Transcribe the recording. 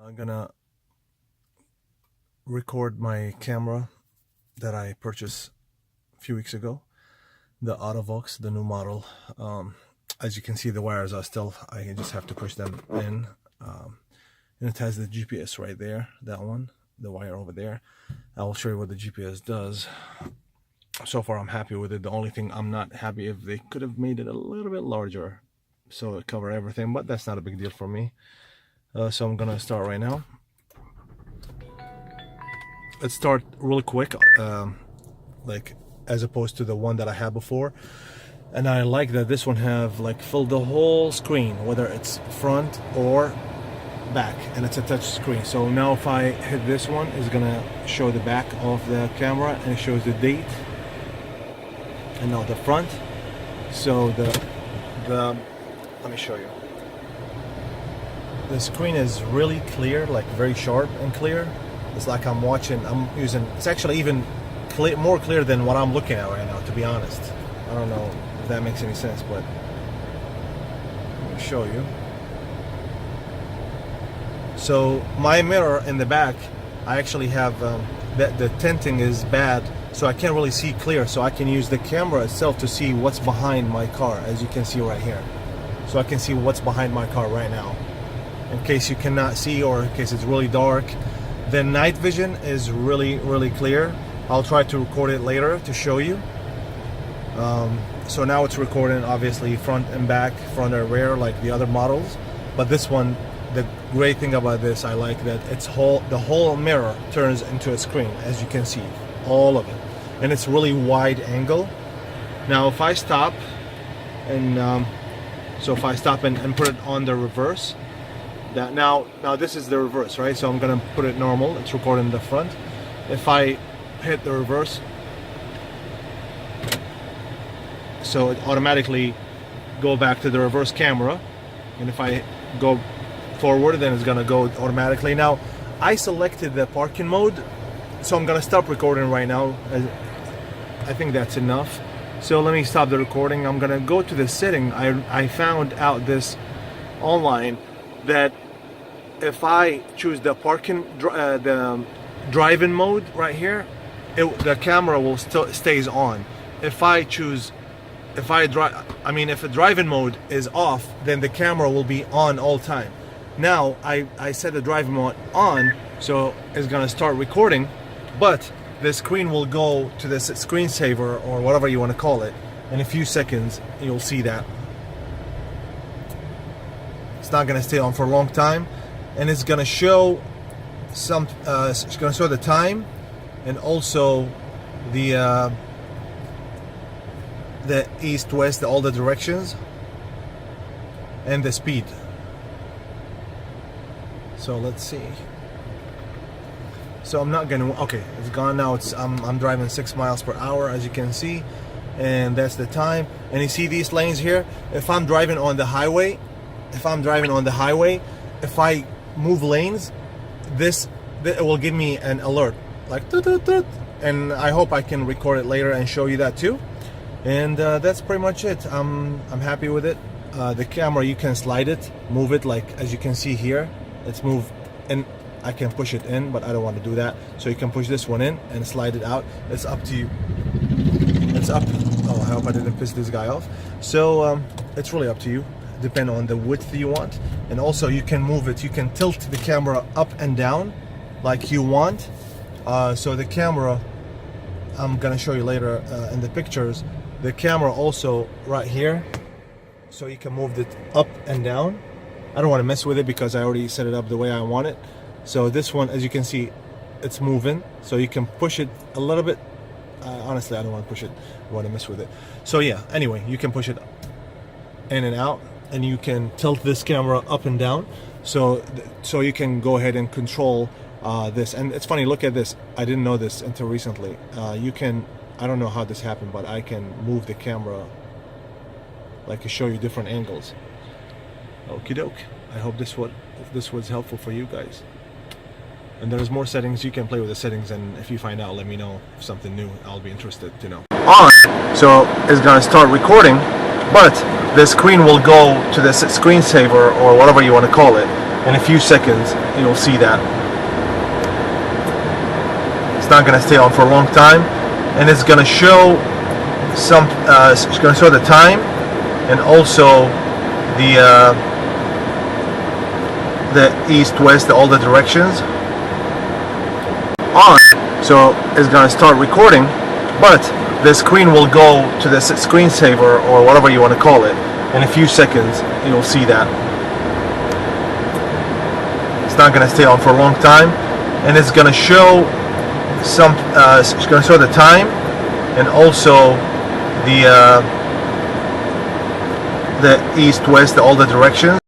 I'm gonna record my camera that I purchased a few weeks ago, the Auto-Vox, the new model. As you can see, the wires are still, I just have to push them in, and it has the GPS right there, that one, the wire over there. I will show you what the GPS does. So far I'm happy with it. The only thing I'm not happy, if they could have made it a little bit larger so it cover everything, but that's not a big deal for me. So I'm gonna start right now. Let's start real quick, like as opposed to the one that I had before. And I like that this one have like filled the whole screen, whether it's front or back, and it's a touch screen. So now if I hit this one, it's gonna show the back of the camera and it shows the date, and now the front. So the let me show you. The screen is really clear, like very sharp and clear. It's like I'm using, it's actually even more clear than what I'm looking at right now, to be honest. I don't know if that makes any sense, but let me show you. So my mirror in the back, I actually have, the tinting is bad, so I can't really see clear, so I can use the camera itself to see what's behind my car, as you can see right here. So I can see what's behind my car right now. In case you cannot see, or in case it's really dark. The night vision is really clear. I'll try to record it later to show you. So now it's recording obviously front and back, front and rear, like the other models. But this one, the great thing about this, I like that the whole mirror turns into a screen, as you can see, all of it. And it's really wide angle. Now if I stop and so if I stop and put it on the reverse, that now this is the reverse, right? So I'm gonna put it normal, it's recording the front. If I hit the reverse, so it automatically go back to the reverse camera, and if I go forward, then it's gonna go automatically. Now I selected the parking mode, so I'm gonna stop recording right now. I think that's enough. So let me stop the recording. I'm gonna go to the setting. I found out this online, that if I choose the the driving mode right here, the camera will still stays on. If the driving mode is off, then the camera will be on all time. Now I set the driving mode on, so it's gonna start recording, but the screen will go to the screensaver, or whatever you want to call it. In a few seconds you'll see that it's not gonna stay on for a long time, and it's gonna show it's gonna show the time, and also the east, west, all the directions, and the speed. So let's see. So I'm not gonna, okay, it's gone now. I'm driving 6 miles per hour, as you can see, and that's the time. And you see these lanes here. If I'm driving on the highway, if I move lanes, it will give me an alert, like toot, toot, toot. And I hope I can record it later and show you that too. And that's pretty much it. I'm happy with it. The camera, you can slide it, move it, like as you can see here. Let's move, and I can push it in, but I don't want to do that. So you can push this one in and slide it out. It's up to you. It's up. Oh, I hope I didn't piss this guy off. So it's really up to you, depend on the width you want. And also you can move it, you can tilt the camera up and down like you want. So the camera, I'm gonna show you later in the pictures, the camera also right here, so you can move it up and down. I don't want to mess with it because I already set it up the way I want it. So this one, as you can see, it's moving, so you can push it a little bit. Honestly, I don't want to push it, I want to mess with it. So yeah, anyway, you can push it in and out, and you can tilt this camera up and down, so you can go ahead and control this. And it's funny, look at this, I didn't know this until recently. You can, I don't know how this happened, but I can move the camera, like to show you different angles. Okie doke. I hope this was helpful for you guys. And there's more settings. You can play with the settings, and if you find out, let me know if something new. I'll be interested to know. So it's gonna start recording, but the screen will go to the screensaver, or whatever you want to call it, in a few seconds. you'll see that. It's not going to stay on for a long time, and it's going to show it's going to show the time and also the east, west, all the directions on. So it's going to start recording, but the screen will go to the screensaver or whatever you want to call it. In a few seconds, you'll see that. It's not going to stay on for a long time, and it's going to show it's going to show the time and also the east, west, all the directions.